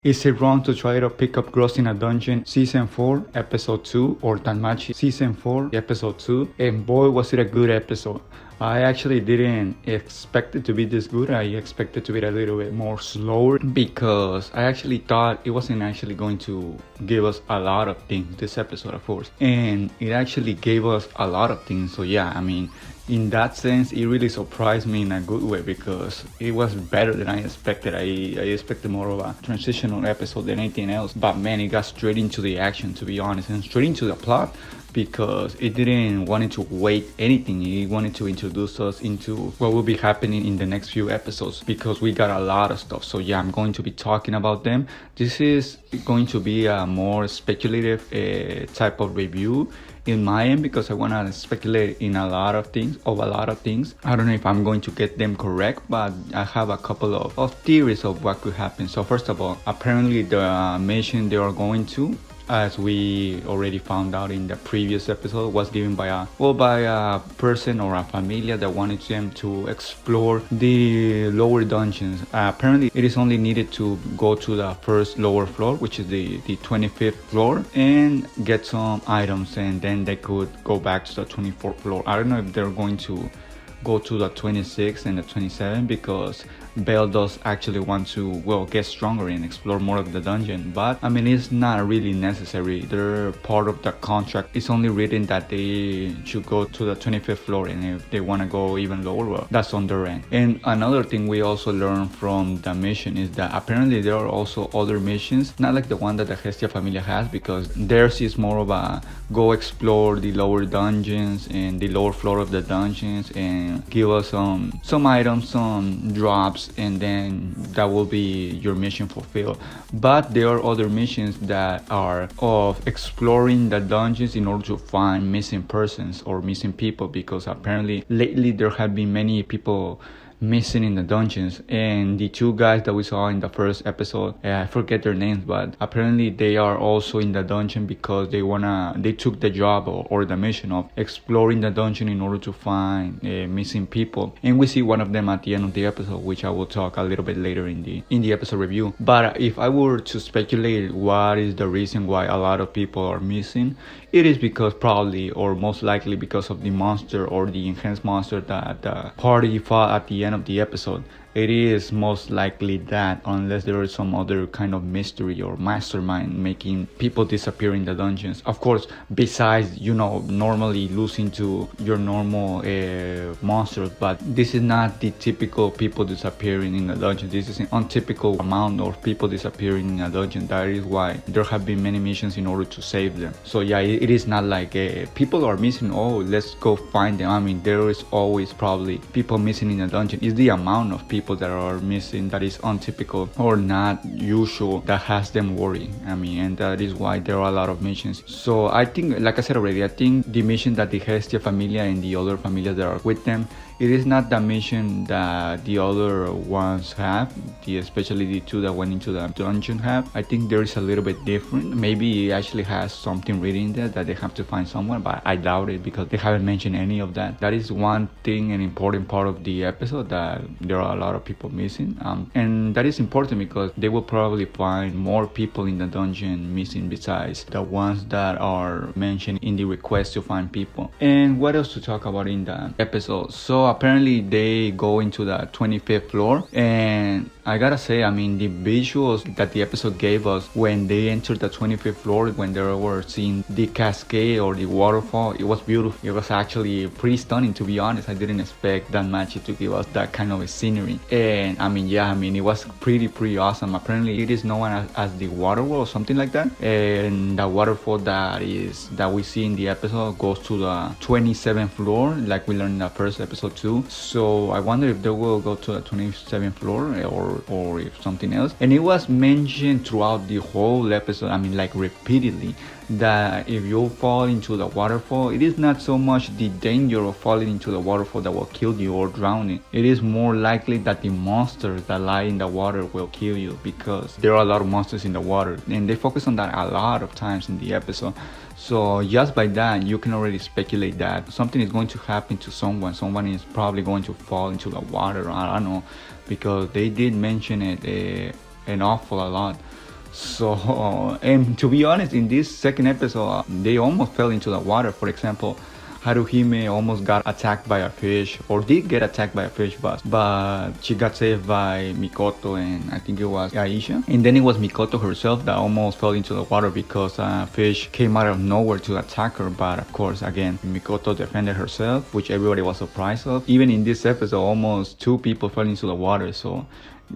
Is it wrong to try to pick up girls in a dungeon? Season 4, episode 2, or Danmachi season 4, episode 2. And boy, was it a good episode. I actually didn't expect it to be this good. I expected to be a little bit more slower because I actually thought it wasn't actually going to give us a lot of things this episode, of course. And it actually gave us a lot of things. So yeah, I mean, in that sense, it really surprised me in a good way because it was better than I expected. I expected more of a transitional episode than anything else. But man, it got straight into the action, to be honest, and straight into the plot because it didn't want to wait anything. It wanted to introduce us into what will be happening in the next few episodes because we got a lot of stuff. So yeah, I'm going to be talking about them. This is going to be a more speculative type of review in my end because I want to speculate in a lot of things. I don't know if I'm going to get them correct, but I have a couple of theories of what could happen. So first of all, apparently the mission they are going to, as we already found out in the previous episode, was given by a person or a familia that wanted them to explore the lower dungeons. Apparently it is only needed to go to the first lower floor, which is the 25th floor, and get some items, and then they could go back to the 24th floor. I don't know if they're going to go to the 26 and the 27 because Belle does actually want to get stronger and explore more of the dungeon, but I mean it's not really necessary. They're part of the contract. It's only written that they should go to the 25th floor, and if they want to go even lower, well, that's on their end. And another thing we also learned from the mission is that apparently there are also other missions, not like the one that the Hestia Familia has, because theirs is more of a go explore the lower dungeons and the lower floor of the dungeons and give us some items, some drops, and then that will be your mission fulfilled. But there are other missions that are of exploring the dungeons in order to find missing persons or missing people, because apparently lately there have been many people missing in the dungeons, and the two guys that we saw in the first episode, I forget their names, but apparently they are also in the dungeon because they took the job or the mission of exploring the dungeon in order to find missing people. And we see one of them at the end of the episode, which I will talk a little bit later in the episode review. But if I were to speculate what is the reason why a lot of people are missing, it is because probably or most likely because of the monster or the enhanced monster that the party fought at the end of the episode. It is most likely that, unless there is some other kind of mystery or mastermind making people disappear in the dungeons. Of course, besides, normally losing to your normal monsters, but this is not the typical people disappearing in a dungeon. This is an untypical amount of people disappearing in a dungeon. That is why there have been many missions in order to save them. So yeah, it is not like people are missing, oh, let's go find them. I mean, there is always probably people missing in a dungeon. It's the amount of people that are missing that is untypical or not usual that has them worrying. I mean, and that is why there are a lot of missions. So I think, like I said already, I think the mission that the Hestia Familia and the other familias that are with them, it is not the mission that the other ones have, especially the two that went into the dungeon have. I think there is a little bit different. Maybe it actually has something written in there that they have to find someone, but I doubt it because they haven't mentioned any of that. That is one thing, an important part of the episode, that there are a lot of people missing. And that is important because they will probably find more people in the dungeon missing besides the ones that are mentioned in the request to find people. And what else to talk about in the episode? So apparently they go into the 25th floor, and I gotta say, I mean, the visuals that the episode gave us when they entered the 25th floor, when they were seeing the cascade or the waterfall, it was beautiful. It was actually pretty stunning, to be honest. I didn't expect Danmachi to give us that kind of a scenery. And I mean, yeah, I mean, it was pretty awesome. Apparently it is known as the waterfall or something like that. And the waterfall that we see in the episode goes to the 27th floor, like we learned in the first episode too. So I wonder if they will go to the 27th floor or if something else. And it was mentioned throughout the whole episode, I mean, like repeatedly, that if you fall into the waterfall, it is not so much the danger of falling into the waterfall that will kill you or drowning. It is more likely that the monsters that lie in the water will kill you, because there are a lot of monsters in the water, and they focus on that a lot of times in the episode. So just by that, you can already speculate that something is going to happen to someone. Someone is probably going to fall into the water. I don't know, because they did mention it an awful a lot. So, and to be honest, in this second episode, they almost fell into the water. For example, Haruhime almost got attacked by a fish, or did get attacked by a fish, but she got saved by Mikoto and I think it was Aisha. And then it was Mikoto herself that almost fell into the water because a fish came out of nowhere to attack her. But of course, again, Mikoto defended herself, which everybody was surprised of. Even in this episode, almost 2 people fell into the water. So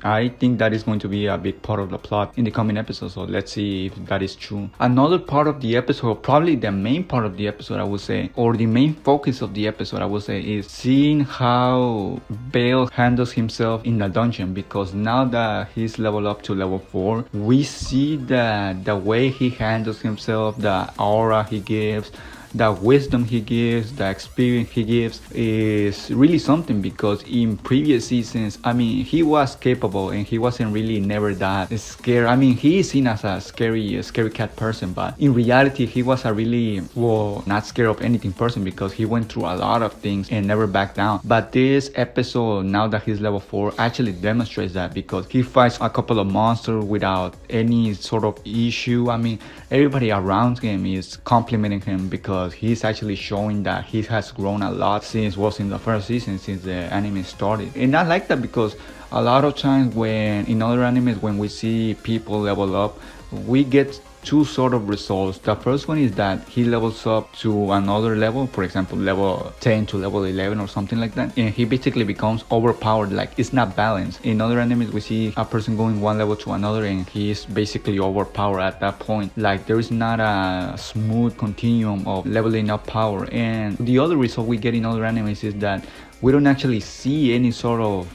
I think that is going to be a big part of the plot in the coming episodes, so let's see if that is true. Another part of the episode, probably the main part of the episode I would say, or the main focus of the episode I would say, is seeing how Bale handles himself in the dungeon, because now that he's leveled up to level 4, we see that the way he handles himself, the aura he gives, the wisdom he gives, the experience he gives is really something, because in previous seasons, I mean, he was capable and he wasn't really never that scared. I mean, he is seen as a scary cat person, but in reality, he was a really, not scared of anything person, because he went through a lot of things and never backed down. But this episode, now that he's level 4, actually demonstrates that, because he fights a couple of monsters without any sort of issue. I mean, everybody around him is complimenting him, because he's actually showing that he has grown a lot since was in the first season, since the anime started. And I like that, because a lot of times when in other animes, when we see people level up, we get 2 sort of results. The first one is that he levels up to another level, for example level 10 to level 11 or something like that, and he basically becomes overpowered, like it's not balanced. In other animes we see a person going one level to another and he is basically overpowered at that point, like there is not a smooth continuum of leveling up power. And the other result we get in other animes is that we don't actually see any sort of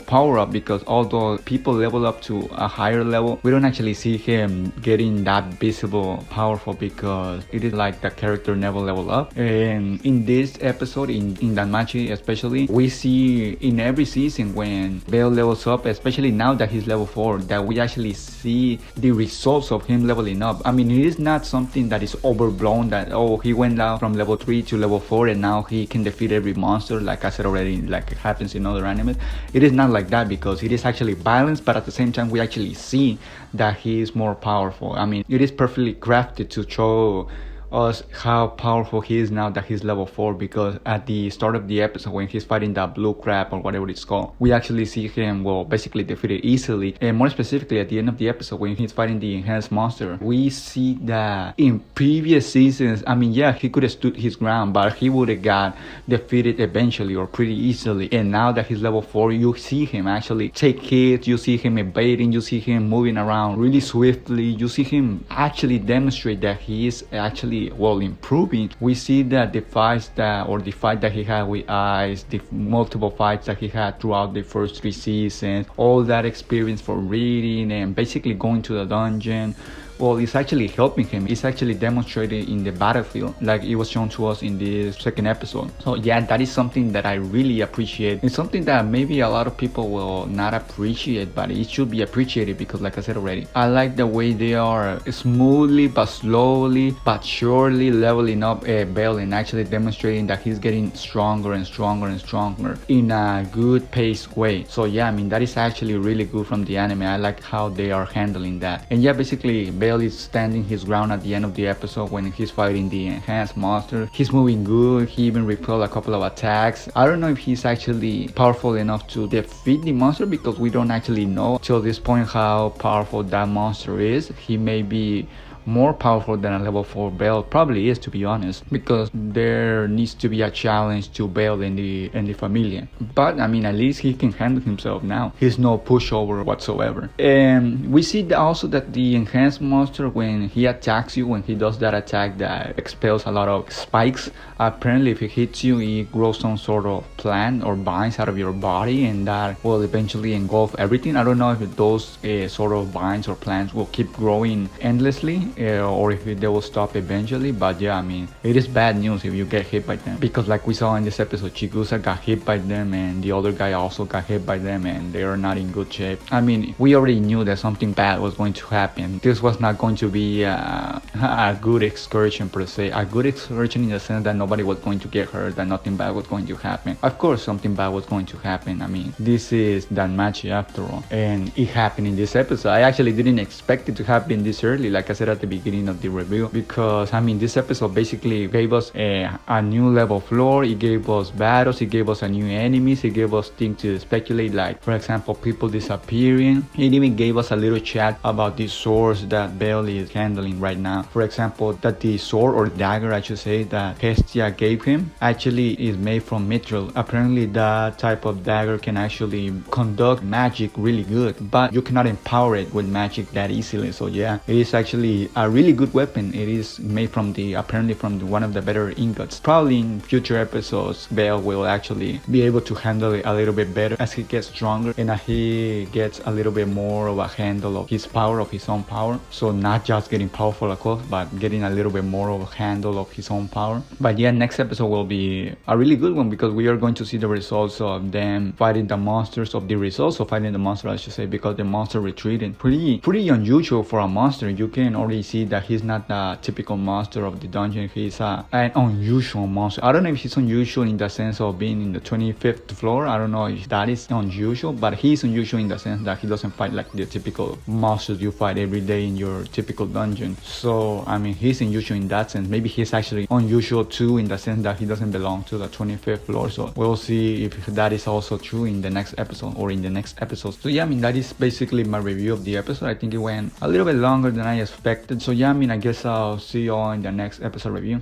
power up, because although people level up to a higher level, we don't actually see him getting that visible powerful, because it is like the character never level up. And in this episode, in Danmachi especially, we see in every season when Bale levels up, especially now that he's level 4, that we actually see the results of him leveling up. I mean, it is not something that is overblown, that he went down from level 3 to level 4 and now he can defeat every monster, like I said already, like it happens in other animes. It is not like that, because it is actually balanced, but at the same time we actually see that he is more powerful. I mean, it is perfectly crafted to show us how powerful he is now that he's level 4, because at the start of the episode when he's fighting that blue crab or whatever it's called, we actually see him basically defeated easily. And more specifically at the end of the episode when he's fighting the enhanced monster, we see that in previous seasons, I mean, yeah, he could have stood his ground, but he would have got defeated eventually or pretty easily. And now that he's level 4, you see him actually take hits, you see him evading, you see him moving around really swiftly, you see him actually demonstrate that he is actually improving. We see that the fight that he had with Ice, the multiple fights that he had throughout the first 3 seasons, all that experience for reading and basically going to the dungeon, it's actually helping him. It's actually demonstrated in the battlefield, like it was shown to us in this second episode. So yeah, that is something that I really appreciate. It's something that maybe a lot of people will not appreciate, but it should be appreciated, because like I said already, I like the way they are smoothly but slowly but surely leveling up Bale and actually demonstrating that he's getting stronger and stronger and stronger in a good paced way. So yeah, I mean, that is actually really good from the anime. I like how they are handling that. And yeah, basically Bale is standing his ground at the end of the episode when he's fighting the enhanced monster. He's moving good. He even repelled a couple of attacks. I don't know if he's actually powerful enough to defeat the monster, because we don't actually know till this point how powerful that monster is. He may be more powerful than a level 4 Bale, probably is, to be honest, because there needs to be a challenge to Bale in the Familia. But I mean, at least he can handle himself now. He's no pushover whatsoever. And we see also that the enhanced monster, when he attacks you, when he does that attack that expels a lot of spikes, apparently if it hits you, it grows some sort of plant or vines out of your body, and that will eventually engulf everything. I don't know if those sort of vines or plants will keep growing endlessly, or if they will stop eventually. But yeah, I mean, it is bad news if you get hit by them, because like we saw in this episode, Chigusa got hit by them and the other guy also got hit by them, and they are not in good shape. I mean, we already knew that something bad was going to happen. This was not going to be a good excursion per se, a good excursion in the sense that nobody was going to get hurt, that nothing bad was going to happen. Of course something bad was going to happen. I mean, this is Danmachi after all, and it happened in this episode. I actually didn't expect it to happen this early, like I said at the beginning of the review, because I mean, this episode basically gave us a new level floor. It gave us battles, it gave us a new enemies, it gave us things to speculate, like for example people disappearing. It even gave us a little chat about the swords that Belle is handling right now. For example, that the sword or dagger I should say that Hestia gave him actually is made from mithril. Apparently that type of dagger can actually conduct magic really good, but you cannot empower it with magic that easily. So yeah, it is actually a really good weapon. It is made from apparently from one of the better ingots. Probably in future episodes Belle will actually be able to handle it a little bit better as he gets stronger and as he gets a little bit more of a handle of his power, of his own power. So not just getting powerful of course, but getting a little bit more of a handle of his own power. But yeah, next episode will be a really good one, because we are going to see the results of them fighting the monsters, of the results of fighting the monster I should say, because the monster retreated. Pretty unusual for a monster. You can already see that he's not the typical monster of the dungeon. He's an unusual monster. I don't know if he's unusual in the sense of being in the 25th floor. I don't know if that is unusual, but he's unusual in the sense that he doesn't fight like the typical monsters you fight every day in your typical dungeon. So I mean, he's unusual in that sense. Maybe he's actually unusual too in the sense that he doesn't belong to the 25th floor. So we'll see if that is also true in the next episode or in the next episode. So yeah, I mean, that is basically my review of the episode. I think it went a little bit longer than I expected. So yeah, I mean, I guess I'll see you all in the next episode review.